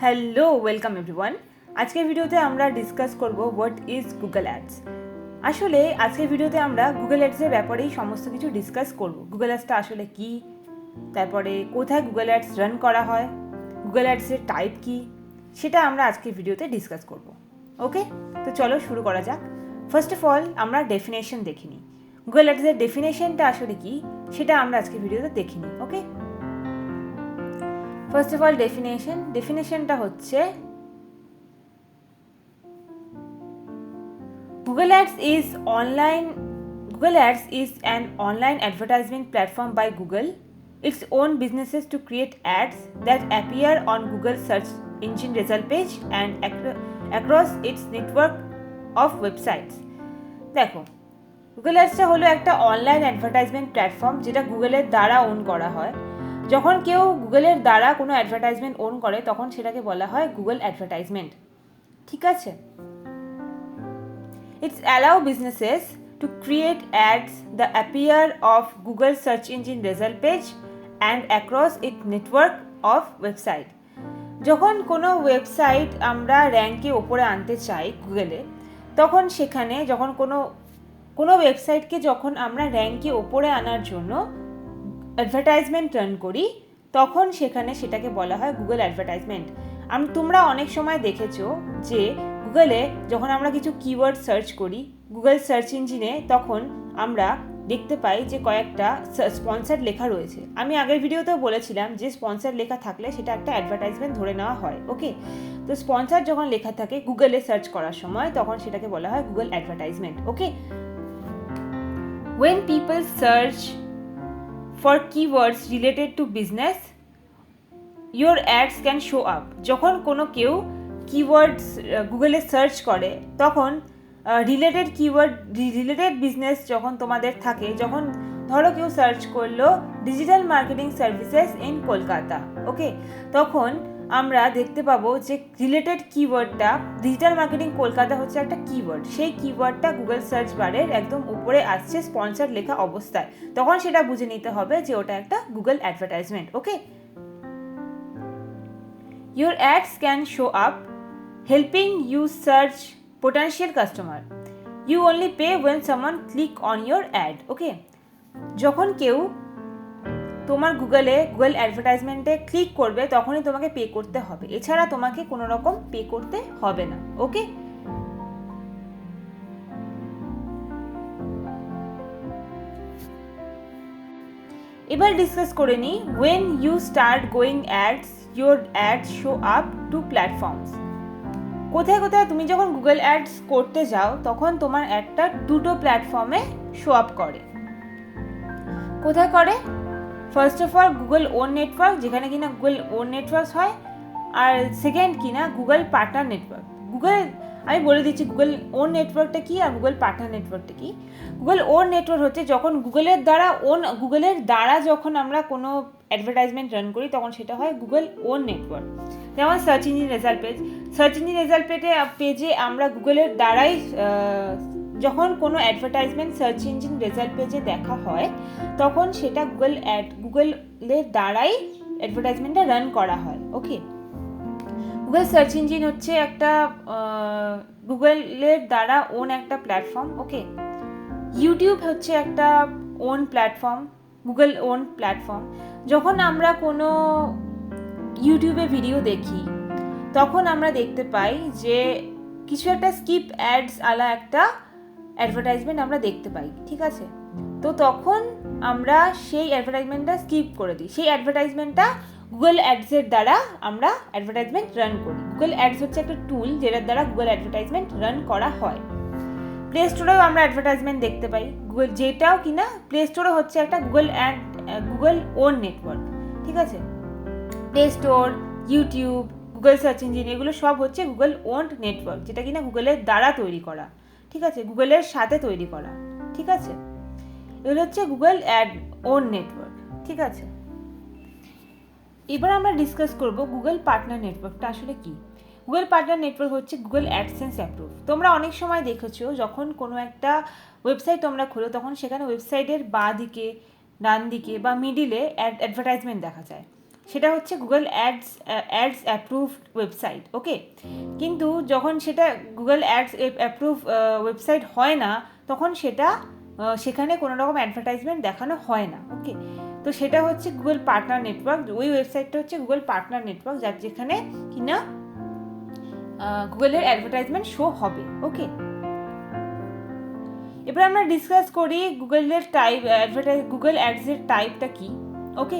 Hello welcome everyone. আজকের ভিডিওতে আমরা ডিসকাস করব হোয়াট ইজ গুগল অ্যাডস। আসলে আজকের ভিডিওতে আমরা গুগল অ্যাডসের ব্যাপারেই সমস্ত কিছু ডিসকাস করব। গুগল অ্যাডসটা আসলে কী, তারপরে কোথায় গুগল অ্যাডস রান করা হয়, গুগল অ্যাডসের টাইপ কী, সেটা আমরা আজকের ভিডিওতে ডিসকাস করব। ওকে, তো চলো শুরু করা যাক। ফার্স্ট অফ অল আমরা ডেফিনেশন দেখে নিই। গুগল অ্যাডসের ডেফিনেশনটা আসলে কী সেটা আমরা আজকের ভিডিওতে দেখে নিই। ওকে, ফার্স্ট অফ অল ডেফিনেশনটা হচ্ছে Google Ads is an online advertisement platform by Google. Its own businesses to create ads that appear on Google search engine result page and across its network of websites. দেখো, Google Ads হলো একটা online advertisement platform যেটা গুগলের দ্বারা on করা হয়। যখন কেউ গুগলের দ্বারা কোনো অ্যাডভার্টাইজমেন্ট ওন করে তখন সেটাকে বলা হয় গুগল অ্যাডভার্টাইজমেন্ট। ঠিক আছে, It's allow businesses to create ads that appear of Google search engine result page and across its network of website. যখন কোনো ওয়েবসাইট আমরা র্যাঙ্কে ওপরে আনতে চাই গুগলে, তখন সেখানে যখন কোনো ওয়েবসাইটকে যখন আমরা র্যাঙ্কে ওপরে আনার জন্য অ্যাডভার্টাইজমেন্ট রান করি তখন সেটাকে বলা হয় গুগল অ্যাডভার্টাইজমেন্ট। তোমরা অনেক সময় দেখেছো যে গুগলে যখন আমরা কিছু কিওয়ার্ড সার্চ করি গুগল সার্চ ইঞ্জিনে, তখন আমরা দেখতে পাই যে কয়েকটা স্পন্সার লেখা রয়েছে। আমি আগের ভিডিওতেও বলেছিলাম যে স্পন্সার লেখা থাকলে সেটা একটা অ্যাডভার্টাইজমেন্ট ধরে নেওয়া হয়। ওকে, তো স্পন্সার যখন লেখা থাকে গুগলে সার্চ করার সময় তখন সেটাকে বলা হয় Google advertisement. Okay, when people search for keywords related to business, your ads can show up. যখন কোনো কেউ কিওয়ার্ডস গুগলে সার্চ করে তখন রিলেটেড বিজনেস যখন তোমাদের থাকে, যখন ধরো কেউ সার্চ করলো digital marketing services in Kolkata, okay, তখন আমরা দেখতে পাবো যে রিলেটেড কিওয়ার্ডটা ডিজিটাল মার্কেটিং কলকাতা হচ্ছে একটা কিওয়ার্ড, সেই কিওয়ার্ডটা গুগল সার্চ বারের একদম উপরে আসছে স্পন্সর লেখা অবস্থায়, তখন সেটা বুঝে নিতে হবে যে ওটা একটা Google advertisement. Okay, your ads can show up helping you search potential customer. You only pay when someone click on your ad. Okay, যখন কেউ তোমার গুগল অ্যাডভার্টাইজমেন্টে ক্লিক করবে তখনই তোমাকে পে করতে হবে, এছাড়া তোমাকে কোনো রকম পে করতে হবে না। ওকে, এবার ডিসকাস করে নিই when you start going ads, your ads show up to platforms. কোথায় তুমি যখন গুগল অ্যাডস করতে যাও তখন তোমার একটা দুটো প্ল্যাটফর্মে শো আপ করে। কোথায় করে? First of all Google own network, যেখানে কিনা গুগল ওন নেটওয়ার্ক হয়, আর সেকেন্ড কিনা গুগল পার্টনার নেটওয়ার্ক। আমি বলে দিচ্ছি গুগল ওন নেটওয়ার্কটা কি আর গুগল পার্টনার নেটওয়ার্কটা কি। গুগল ওন নেটওয়ার্ক হচ্ছে যখন গুগলের দ্বারা যখন আমরা কোনো অ্যাডভার্টাইজমেন্ট রান করি তখন সেটা হয় গুগল ওন নেটওয়ার্ক। যেমন সার্চ ইঞ্জিন রেজাল্ট পেজে আমরা গুগলের দ্বারাই যখন কোনো অ্যাডভার্টাইজমেন্ট সার্চ ইঞ্জিন রেজাল্ট পেজে দেখা হয় তখন সেটা গুগলের দ্বারাই অ্যাডভার্টাইজমেন্টটা রান করা হয়। ওকে, গুগল সার্চ ইঞ্জিন হচ্ছে একটা গুগলের দ্বারা ওন একটা প্ল্যাটফর্ম। ওকে, ইউটিউব হচ্ছে একটা own platform, Google own platform. যখন আমরা কোনো ইউটিউবে ভিডিও দেখি তখন আমরা দেখতে পাই যে কিছু একটা স্কিপ অ্যাডস আলা একটা অ্যাডভার্টাইজমেন্ট আমরা দেখতে পাই। ঠিক আছে, তো তখন আমরা সেই অ্যাডভার্টাইজমেন্টটা স্কিপ করে দিই, সেই অ্যাডভার্টাইজমেন্টটা গুগল অ্যাডসের দ্বারা আমরা অ্যাডভার্টাইজমেন্ট রান করি। গুগল অ্যাডস হচ্ছে একটা টুল যেটার দ্বারা গুগল অ্যাডভার্টাইজমেন্ট রান করা হয়। প্লে স্টোরেও আমরা অ্যাডভার্টাইজমেন্ট দেখতে পাই, যেটাও কিনা প্লে স্টোরে হচ্ছে একটা গুগল ওন নেটওয়ার্ক। ঠিক আছে, Play Store, YouTube, Google search engine এগুলো সব হচ্ছে গুগল ওন নেটওয়ার্ক, যেটা কিনা গুগলের দ্বারা তৈরি করা। ঠিক আছে, গুগলের সাথে তৈরি করা। ঠিক আছে, এগুলো হচ্ছে গুগল ওন নেটওয়ার্ক। ঠিক আছে, এবার আমরা ডিসকাস করব গুগল পার্টনার নেটওয়ার্কটা আসলে কি। গুগল পার্টনার নেটওয়ার্ক হচ্ছে গুগল অ্যাডসেন্স অ্যাপ্রুভ। তোমরা অনেক সময় দেখেছো যখন কোনো একটা ওয়েবসাইট তোমরা খোলো তখন সেখানে ওয়েবসাইটের বাঁ দিকে, ডান দিকে বা মিডিলে অ্যাডভার্টাইজমেন্ট দেখা যায়। সেটা হচ্ছে গুগল অ্যাডস অ্যাপ্রুভড ওয়েবসাইট, ওকে। কিন্তু যখন সেটা গুগল অ্যাডস অ্যাপ্রুভ ওয়েবসাইট হয় না, তখন সেটা সেখানে কোনো রকম অ্যাডভার্টাইজমেন্ট দেখানো হয় না, ওকে। তো সেটা হচ্ছে গুগল পার্টনার নেটওয়ার্ক, ওই ওয়েবসাইটটা হচ্ছে গুগল পার্টনার নেটওয়ার্ক, যার যেখানে কিনা গুগলের অ্যাডভার্টাইজমেন্ট শো হবে, ওকে। এবার আমরা ডিসকাস করি গুগলের টাইপ গুগল অ্যাডসের টাইপটা কি, ওকে।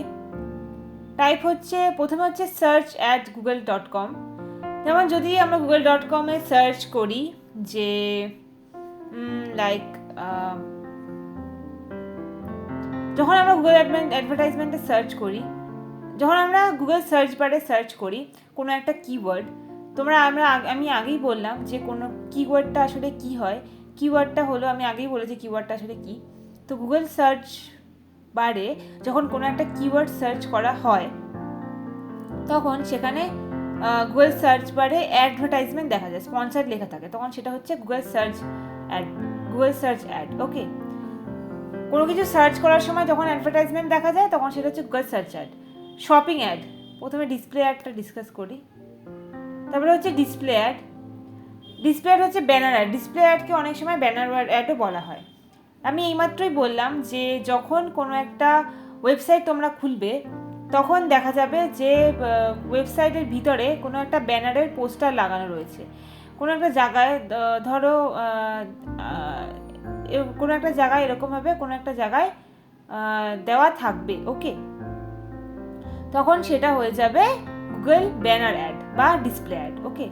টাইপ হচ্ছে, প্রথমে হচ্ছে search@google.com। যেমন যদি আমরা google.com-এ সার্চ করি যে লাইক যখন আমরা গুগল অ্যাডভার্টাইজমেন্টে সার্চ করি, যখন আমরা গুগল সার্চ বারে সার্চ করি কোনো একটা কিওয়ার্ড, আমি আগেই বললাম যে কোনো কিওয়ার্ডটা আসলে কি হয়। কিওয়ার্ডটা হলো, আমি আগেই বলেছি কিওয়ার্ডটা আসলে কি। তো গুগল সার্চ বারে যখন কোনো একটা কিওয়ার্ড সার্চ করা হয়, তখন সেখানে গুগল সার্চ বারে অ্যাডভার্টাইজমেন্ট দেখা যায়, স্পন্সার্ড লেখা থাকে, তখন সেটা হচ্ছে গুগল সার্চ অ্যাড, ওকে। কোনো কিছু সার্চ করার সময় যখন অ্যাডভার্টাইজমেন্ট দেখা যায়, তখন সেটা হচ্ছে Google search ad. Shopping ad, প্রথমে ডিসপ্লে অ্যাডটা ডিসকাস করি, তারপরে হচ্ছে ডিসপ্লে অ্যাড হচ্ছে ব্যানার অ্যাড। ডিসপ্লে অ্যাডকে অনেক সময় ব্যানার অ্যাডও বলা হয়। আমি এইমাত্রই বললাম যে যখন কোনো একটা ওয়েবসাইট তোমরা খুলবে, তখন দেখা যাবে যে ওয়েবসাইটের ভিতরে কোনো একটা ব্যানারের পোস্টার লাগানো রয়েছে। কোনো একটা জায়গায় ধরো কোনো একটা জায়গায় এরকমভাবে কোনো একটা জায়গায় দেওয়া থাকবে, ওকে। তখন সেটা হয়ে যাবে গুগল ব্যানার অ্যাড বা ডিসপ্লে অ্যাড, ওকে।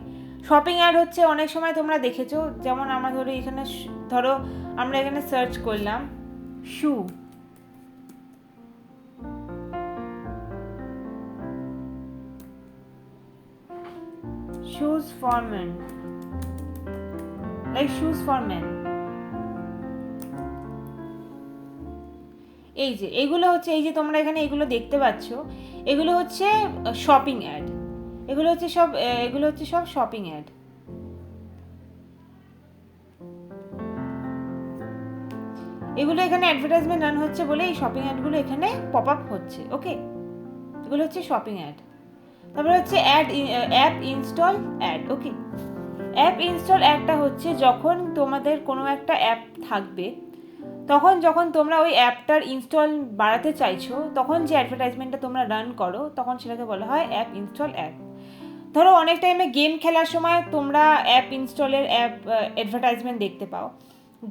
শপিং অ্যাড হচ্ছে অনেক সময় তোমরা দেখেছো, যেমন আমরা আমরা এখানে সার্চ করলাম shoes for men, like shoes for men। এইগুলো হচ্ছে, এই যে তোমরা এখানে এগুলো দেখতে পাচ্ছ, এগুলো হচ্ছে শপিং অ্যাড। এগুলো হচ্ছে সব শপিং অ্যাড। এগুলো এখানে অ্যাডভার্টাইজমেন্ট রান হচ্ছে বলে এই শপিং অ্যাডগুলো এখানে পপ আপ হচ্ছে, ওকে। এগুলো হচ্ছে শপিং অ্যাড। তারপরে হচ্ছে app install ad, okay. App install অ্যাডটা হচ্ছে যখন তোমাদের কোনো একটা অ্যাপ থাকবে, তখন যখন তোমরা ওই অ্যাপটার ইনস্টল বাড়াতে চাইছো, তখন যে অ্যাডভার্টাইজমেন্টটা তোমরা রান করো, তখন সেটাকে বলা হয় অ্যাপ ইনস্টল অ্যাড। ধরো অনেক টাইমে গেম খেলার সময় তোমরা অ্যাপ ইনস্টলের অ্যাডভার্টাইজমেন্ট দেখতে পাও।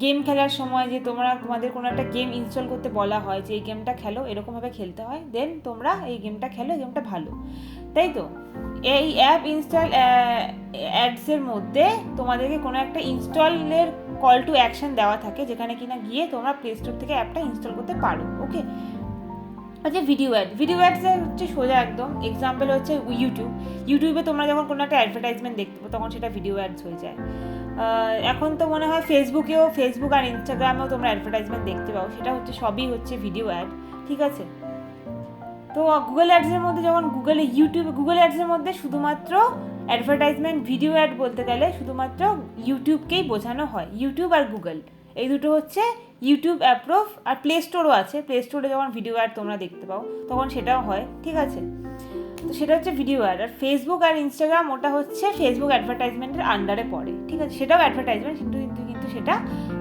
গেম খেলার সময় যে তোমাদের কোনো একটা গেম ইনস্টল করতে বলা হয় যে এই গেমটা খেলো, এরকমভাবে খেলতে হয়, দেন তোমরা এই গেমটা খেলো, এই গেমটা ভালো, তাই তো। এই অ্যাপ ইনস্টল অ্যাডসের মধ্যে তোমাদেরকে কোনো একটা ইনস্টলের কল টু অ্যাকশন দেওয়া থাকে, যেখানে কিনা গিয়ে তোমরা প্লে স্টোর থেকে অ্যাপটা ইনস্টল করতে পারো, ওকে। আচ্ছা, ভিডিও অ্যাডস হচ্ছে সোজা একদম এক্সাম্পল হচ্ছে ইউটিউবে তোমরা যখন কোনো একটা অ্যাডভার্টাইজমেন্ট দেখতে পাও, তখন সেটা ভিডিও অ্যাডস হয়ে যায়। এখন তো মনে হয় ফেসবুক আর ইনস্টাগ্রামেও তোমরা অ্যাডভার্টাইজমেন্ট দেখতে পাও, সেটা হচ্ছে সবই হচ্ছে ভিডিও অ্যাড, ঠিক আছে। তো গুগল অ্যাডসের মধ্যে যখন গুগল অ্যাডসের মধ্যে শুধুমাত্র অ্যাডভার্টাইজমেন্ট ভিডিও অ্যাড বলতে গেলে শুধুমাত্র ইউটিউবকেই বোঝানো হয়। ইউটিউব আর গুগল, এই দুটো হচ্ছে ইউটিউব অ্যাপ্রুভ। আর প্লে স্টোরও আছে, প্লে স্টোরে যখন ভিডিও অ্যাড তোমরা দেখতে পাও, তখন সেটাও হয়, ঠিক আছে। তো সেটা হচ্ছে ভিডিও অ্যাড। আর ফেসবুক আর ইনস্টাগ্রাম, ওটা হচ্ছে ফেসবুক অ্যাডভার্টাইজমেন্টের আন্ডারে পড়ে, ঠিক আছে। সেটাও অ্যাডভার্টাইজমেন্ট, কিন্তু সেটা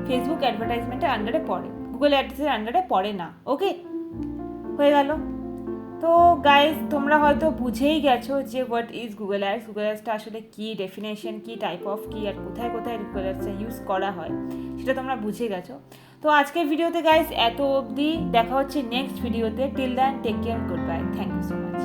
ফেসবুক অ্যাডভার্টাইজমেন্টের আন্ডারে পড়ে, গুগল অ্যাডসের আন্ডারে পড়ে না, ওকে। হয়ে গেল। তো গাইজ, তোমরা হয়তো বুঝেই গেছো যে হোয়াট ইজ গুগল অ্যাডসটা আসলে কী, ডেফিনেশন কী, টাইপ অফ কী, আর কোথায় কোথায় গুগল অ্যাডসটা ইউজ করা হয়, সেটা তোমরা বুঝে গেছো। তো আজকের ভিডিওতে গাইজ এত অবধি, দেখা হচ্ছে নেক্সট ভিডিওতে। Till then, take care, goodbye, thank you so much.